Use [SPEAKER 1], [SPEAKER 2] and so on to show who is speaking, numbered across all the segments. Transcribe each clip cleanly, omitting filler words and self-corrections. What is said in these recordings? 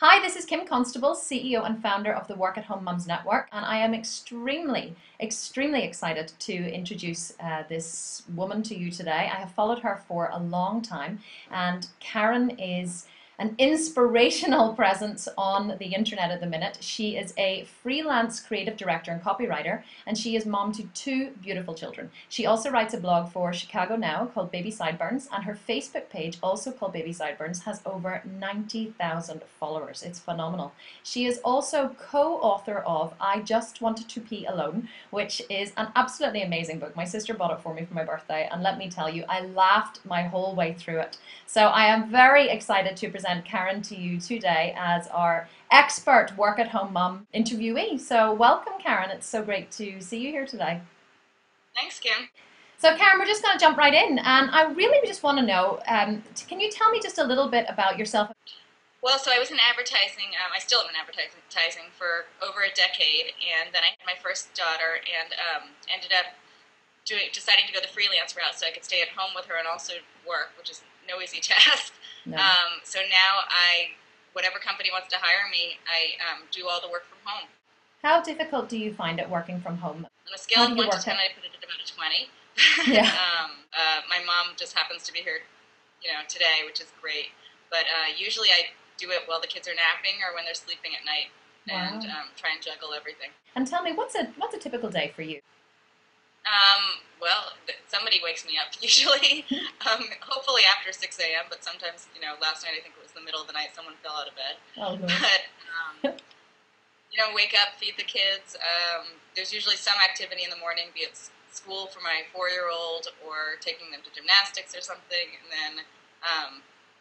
[SPEAKER 1] Hi, this is Kim Constable, CEO and founder of the Work at Home Mums Network, and I am extremely excited to introduce this woman to you today. I have followed her for a long time, and Karen is an inspirational presence on the internet at the minute. She is a freelance creative director and copywriter, and she is mom to two beautiful children. She also writes a blog for Chicago Now called BabySideBurns, and her Facebook page, also called BabySideBurns, has over 90,000 followers. It's phenomenal. She is also co-author of I Just Wanted to Pee Alone, which is an absolutely amazing book. My sister bought it for me for my birthday, and let me tell you, I laughed my whole way through it. So I am very excited to present Karen to you today as our expert work-at-home mum interviewee. So welcome, Karen. It's so great to see you here today.
[SPEAKER 2] Thanks, Kim.
[SPEAKER 1] So Karen, we're just going to jump right in, and I really just want to know, can you tell me just a little bit about yourself?
[SPEAKER 2] Well, so I was in advertising. I still am in advertising for over a decade, and then I had my first daughter, and ended up deciding to go the freelance route so I could stay at home with her and also work, which is no easy task.
[SPEAKER 1] No.
[SPEAKER 2] So now whatever company wants to hire me, I do all the work from home.
[SPEAKER 1] How difficult do you find it working from home?
[SPEAKER 2] On a scale of 1 to 10, I put it at about a 20.
[SPEAKER 1] Yeah.
[SPEAKER 2] My mom just happens to be here, today, which is great. But usually I do it while the kids are napping or when they're sleeping at night, and try and juggle everything.
[SPEAKER 1] And tell me, what's a typical day for you?
[SPEAKER 2] Well, somebody wakes me up usually, hopefully after 6 a.m., but sometimes, last night I think it was the middle of the night, someone fell out of bed.
[SPEAKER 1] Oh, no.
[SPEAKER 2] But, wake up, feed the kids. There's usually some activity in the morning, be it school for my 4-year-old or taking them to gymnastics or something, and then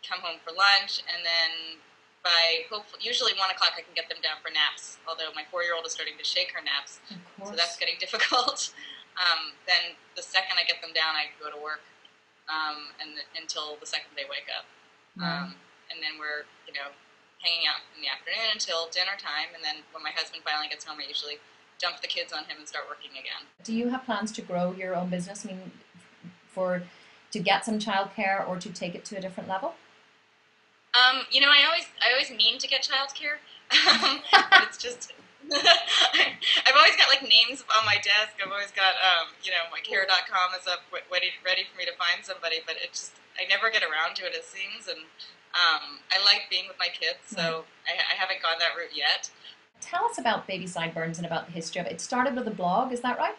[SPEAKER 2] come home for lunch, and then by usually 1 o'clock I can get them down for naps, although my 4-year-old is starting to shake her naps, so that's getting difficult. Then the second I get them down, I go to work, and until the second they wake up. And then we're, hanging out in the afternoon until dinner time, and then when my husband finally gets home, I usually dump the kids on him and start working again.
[SPEAKER 1] Do you have plans to grow your own business? I mean, to get some childcare or to take it to a different level?
[SPEAKER 2] I always mean to get childcare, but it's just I've always got like names on my desk. I've always got my care.com is up ready for me to find somebody, but I never get around to it, it seems, and I like being with my kids, so I haven't gone that route yet.
[SPEAKER 1] Tell us about BabySideBurns and about the history of it. It started with a blog, is that right?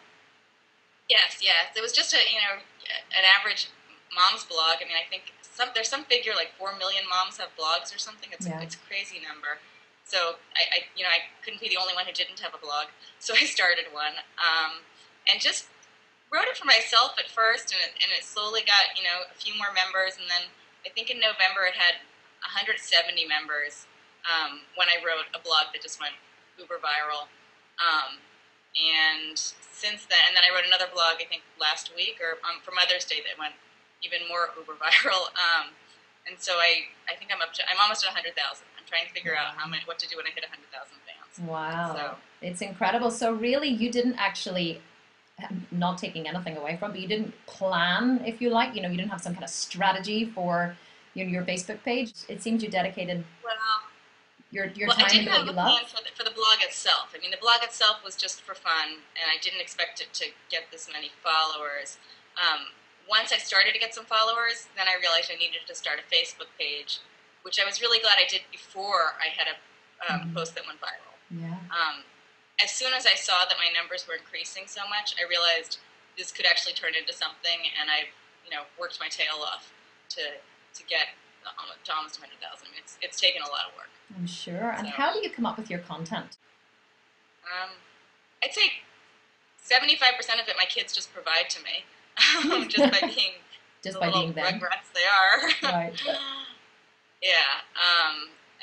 [SPEAKER 2] Yes. It was just an average mom's blog. I mean, I think there's some figure like 4 million moms have blogs or something. It's a crazy number. So I couldn't be the only one who didn't have a blog, so I started one, and just wrote it for myself at first, and it slowly got a few more members, and then I think in November it had 170 members when I wrote a blog that just went uber viral, and since then, and then I wrote another blog I think last week or for Mother's Day that went even more uber viral, and so I think I'm almost at 100,000. Trying to figure out what to do when I hit 100,000 fans.
[SPEAKER 1] Wow.
[SPEAKER 2] So,
[SPEAKER 1] it's incredible. So really you didn't actually, not taking anything away from, but you didn't plan, if you like, you didn't have some kind of strategy for your Facebook page. It seems you dedicated your time into what you love.
[SPEAKER 2] I did have a plan for the blog itself. I mean, the blog itself was just for fun, and I didn't expect it to get this many followers. Once I started to get some followers, then I realized I needed to start a Facebook page, which I was really glad I did before I had a post that went viral.
[SPEAKER 1] Yeah.
[SPEAKER 2] As soon as I saw that my numbers were increasing so much, I realized this could actually turn into something, and I, worked my tail off to get to almost 100,000. I mean, it's taken a lot of work.
[SPEAKER 1] I'm sure. And how do you come up with your content?
[SPEAKER 2] I'd say 75% of it my kids just provide to me, just by being
[SPEAKER 1] being them.
[SPEAKER 2] Rugrats they are.
[SPEAKER 1] Right.
[SPEAKER 2] Yeah,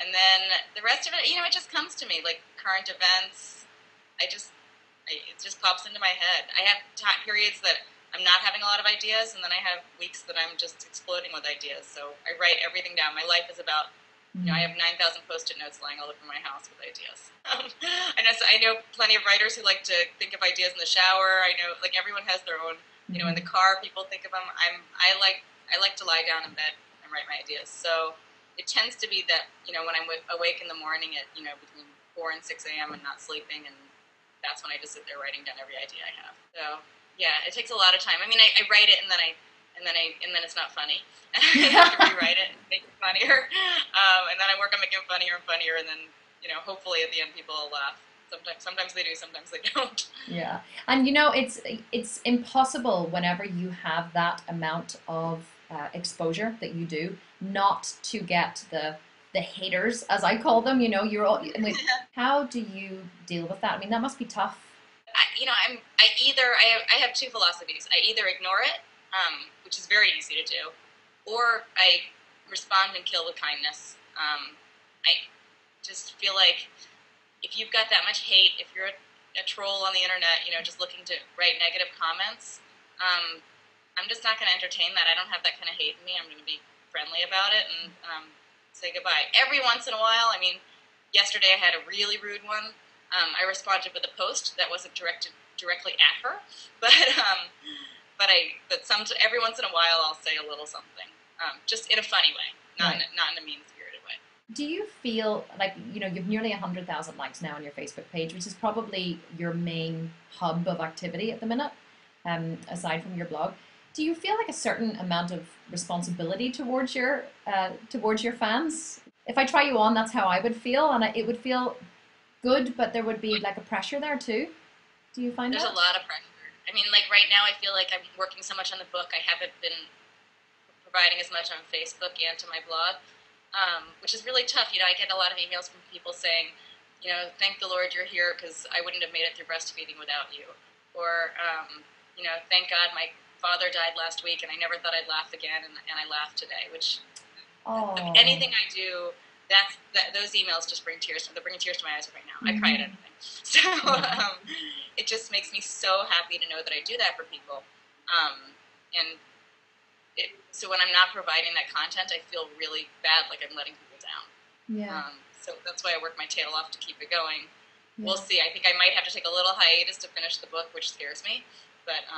[SPEAKER 2] and then the rest of it, it just comes to me, like current events. It just pops into my head. I have time periods that I'm not having a lot of ideas, and then I have weeks that I'm just exploding with ideas. So I write everything down. My life is about, I have 9,000 Post-it notes lying all over my house with ideas. I know plenty of writers who like to think of ideas in the shower. I know, like, everyone has their own, in the car people think of them. I like to lie down in bed and write my ideas. So it tends to be that, when I'm awake in the morning at, between 4 and 6 a.m. and not sleeping, and that's when I just sit there writing down every idea I have. So yeah, it takes a lot of time. I mean, I write it and then it's not funny. I have to rewrite it and make it funnier. And then I work on making it funnier and funnier, and then, hopefully at the end people will laugh. Sometimes they do, sometimes they don't.
[SPEAKER 1] Yeah. And it's impossible whenever you have that amount of exposure that you do not to get the haters, as I call them. You're all. I mean, how do you deal with that? I mean, that must be tough.
[SPEAKER 2] I have two philosophies. I either ignore it, which is very easy to do, or I respond and kill with kindness. I just feel like if you've got that much hate, if you're a troll on the internet, just looking to write negative comments, I'm just not going to entertain that. I don't have that kind of hate in me. I'm going to be friendly about it and say goodbye. Every once in a while, I mean, yesterday I had a really rude one. I responded with a post that wasn't directly at her, but every once in a while I'll say a little something, just in a funny way, not in a mean-spirited way.
[SPEAKER 1] Do you feel like, you've nearly 100,000 likes now on your Facebook page, which is probably your main hub of activity at the minute, aside from your blog. Do you feel like a certain amount of responsibility towards your fans? If I try you on, that's how I would feel, and it would feel good, but there would be like a pressure there too. Do you find
[SPEAKER 2] there's
[SPEAKER 1] that?
[SPEAKER 2] a lot of pressure? I mean, like right now, I feel like I'm working so much on the book. I haven't been providing as much on Facebook and to my blog, which is really tough. I get a lot of emails from people saying, thank the Lord you're here because I wouldn't have made it through breastfeeding without you, or thank God my father died last week and I never thought I'd laugh again, and I laughed today. Which anything I do, those emails just bring tears. They're bringing tears to my eyes right now. I cry at anything. So it just makes me so happy to know that I do that for people. So when I'm not providing that content, I feel really bad, like I'm letting people down.
[SPEAKER 1] Yeah.
[SPEAKER 2] So that's why I work my tail off to keep it going.
[SPEAKER 1] Yeah.
[SPEAKER 2] We'll see. I think I might have to take a little hiatus to finish the book, which scares me. But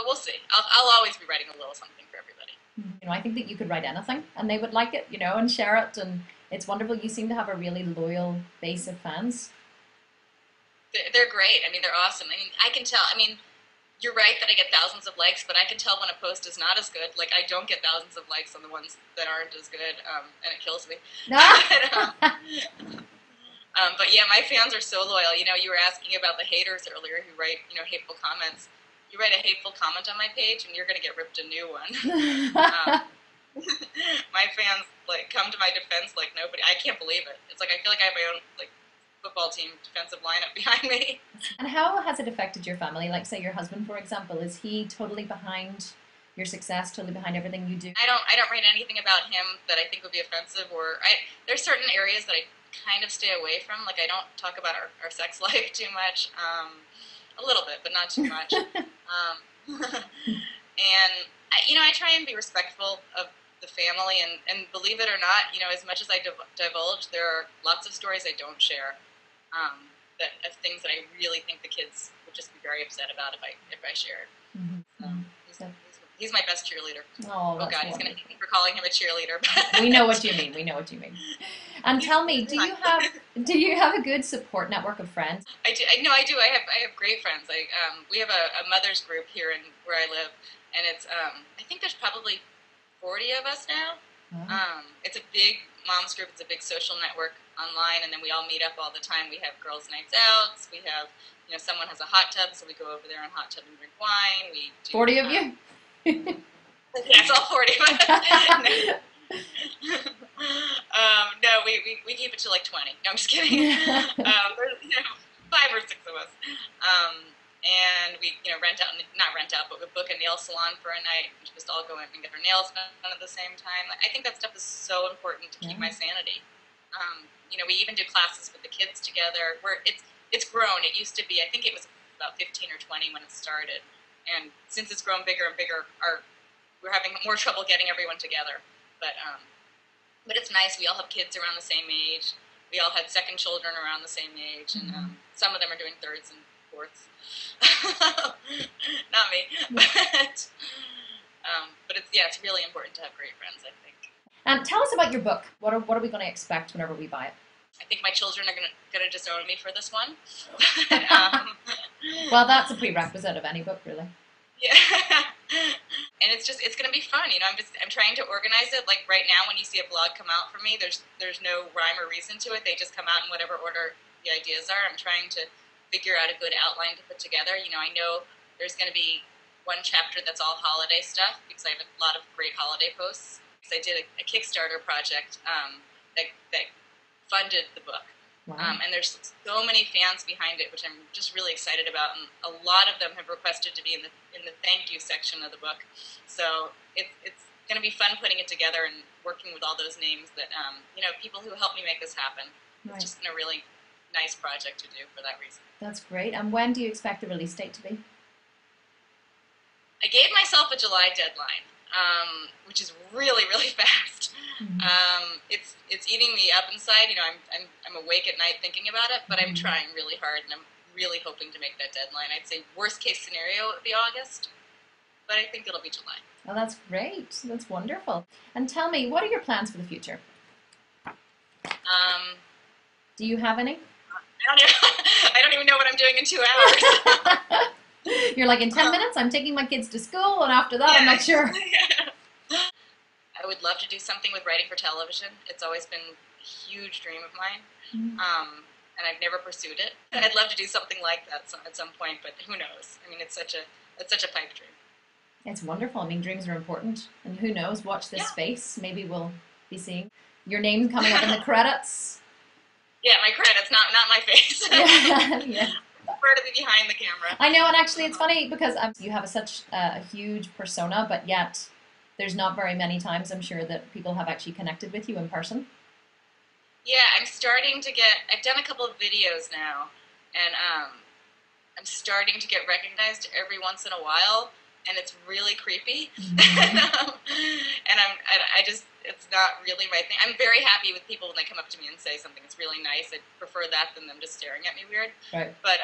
[SPEAKER 2] we'll see. I'll always be writing a little something for everybody.
[SPEAKER 1] I think that you could write anything and they would like it, and share it, and it's wonderful. You seem to have a really loyal base of fans.
[SPEAKER 2] They're great. I mean, they're awesome. I mean, I can tell. I mean, you're right that I get thousands of likes, but I can tell when a post is not as good. Like, I don't get thousands of likes on the ones that aren't as good, and it kills me. But yeah, my fans are so loyal. You were asking about the haters earlier who write, hateful comments. You write a hateful comment on my page, and you're going to get ripped a new one. My fans come to my defense like nobody. I can't believe it. It's like I feel like I have my own football team defensive lineup behind me.
[SPEAKER 1] And how has it affected your family? Like, say your husband, for example, is he totally behind your success, totally behind everything you do?
[SPEAKER 2] I don't write anything about him that I think would be offensive, or there's certain areas that I kind of stay away from. Like, I don't talk about our sex life too much. A little bit, but not too much. And I try and be respectful of the family, and believe it or not, as much as I divulge, there are lots of stories I don't share, of things that I really think the kids would just be very upset about if I shared. He's my best cheerleader.
[SPEAKER 1] Oh God,
[SPEAKER 2] he's going to hate me for calling him a cheerleader.
[SPEAKER 1] We know what you mean. And tell me, do you have a good support network of friends?
[SPEAKER 2] I do. I do. I have great friends. We have a mother's group here where I live, and it's I think there's probably 40 of us now. Oh. It's a big mom's group. It's a big social network online, and then we all meet up all the time. We have girls' nights out. We have, someone has a hot tub, so we go over there and hot tub and drink wine. We do,
[SPEAKER 1] 40 of you?
[SPEAKER 2] Yeah, it's all 40 of us. No, we keep it to like 20. No, I'm just kidding. There's 5 or 6 of us. And we, not rent out, but we book a nail salon for a night. We just all go in and get our nails done at the same time. I think that stuff is so important to keep my sanity. We even do classes with the kids together. It's grown. It used to be, I think it was about 15 or 20 when it started. And since it's grown bigger and bigger, we're having more trouble getting everyone together. But it's nice. We all have kids around the same age. We all had second children around the same age, and some of them are doing thirds and fourths. Not me, but it's really important to have great friends, I think.
[SPEAKER 1] And tell us about your book. What are we going to expect whenever we buy it?
[SPEAKER 2] I think my children are gonna disown me for this one.
[SPEAKER 1] Well, that's a prerequisite of any book, really.
[SPEAKER 2] Yeah. And it's gonna be fun. I'm trying to organize it. Like right now, when you see a blog come out for me, there's no rhyme or reason to it. They just come out in whatever order the ideas are. I'm trying to figure out a good outline to put together. I know there's gonna be one chapter that's all holiday stuff because I have a lot of great holiday posts. Because I did a Kickstarter project that funded the book.
[SPEAKER 1] Wow.
[SPEAKER 2] And there's so many fans behind it, which I'm just really excited about. And a lot of them have requested to be in the thank you section of the book. So it's going to be fun putting it together and working with all those names that people who helped me make this happen.
[SPEAKER 1] Right.
[SPEAKER 2] It's just been a really nice project to do for that reason.
[SPEAKER 1] That's great. And when do you expect the release date to be?
[SPEAKER 2] I gave myself a July deadline, which is really, really fast. Mm-hmm. It's eating me up inside. I'm awake at night thinking about it, but I'm trying really hard, and I'm really hoping to make that deadline. I'd say worst case scenario it would be August, but I think it'll be July.
[SPEAKER 1] Oh, that's great. That's wonderful. And tell me, what are your plans for the future? Do you have any?
[SPEAKER 2] I don't even know what I'm doing in 2 hours.
[SPEAKER 1] You're like, in 10 minutes, I'm taking my kids to school, and after that, I'm not sure.
[SPEAKER 2] I would love to do something with writing for television. It's always been a huge dream of mine, and I've never pursued it. And I'd love to do something like that at some point, but who knows? I mean, it's such a pipe dream.
[SPEAKER 1] It's wonderful. I mean, dreams are important, and who knows? Watch this space. Maybe we'll be seeing your name coming up in the credits.
[SPEAKER 2] Yeah, my credits, not my face.
[SPEAKER 1] Yeah.
[SPEAKER 2] Prefer to be behind the camera.
[SPEAKER 1] I know, and actually it's funny because you have such a huge persona, but yet there's not very many times, I'm sure, that people have actually connected with you in person.
[SPEAKER 2] Yeah, I've done a couple of videos now, and I'm starting to get recognized every once in a while, and it's really creepy. Mm-hmm. And it's not really my thing. I'm very happy with people when they come up to me and say something. It's really nice. I prefer that than them just staring at me weird.
[SPEAKER 1] Right.
[SPEAKER 2] But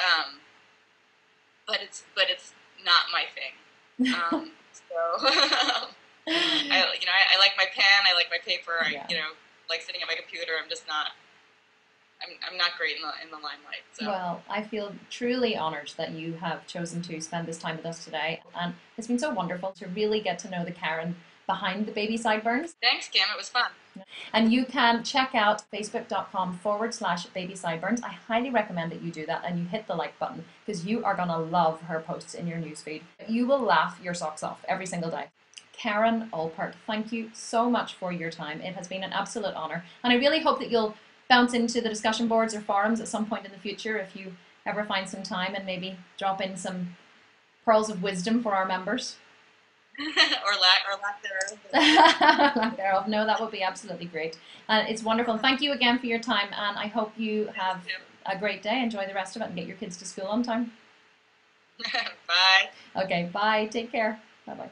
[SPEAKER 2] it's not my thing. I like my pen. I like my paper. I like sitting at my computer. I'm not great in the limelight. So.
[SPEAKER 1] Well, I feel truly honored that you have chosen to spend this time with us today, and it's been so wonderful to really get to know the Karen behind the BabySideBurns.
[SPEAKER 2] Thanks, Kim. It was fun.
[SPEAKER 1] And you can check out facebook.com/BabySideBurns. I highly recommend that you do that and you hit the like button because you are going to love her posts in your newsfeed. You will laugh your socks off every single day. Karen Alpert, thank you so much for your time. It has been an absolute honor. And I really hope that you'll bounce into the discussion boards or forums at some point in the future if you ever find some time and maybe drop in some pearls of wisdom for our members.
[SPEAKER 2] or lack thereof.
[SPEAKER 1] Lack thereof. No, that would be absolutely great. It's wonderful. Thank you again for your time, and I hope you have a great day. Enjoy the rest of it and get your kids to school on time.
[SPEAKER 2] Bye.
[SPEAKER 1] Okay, bye. Take care. Bye-bye.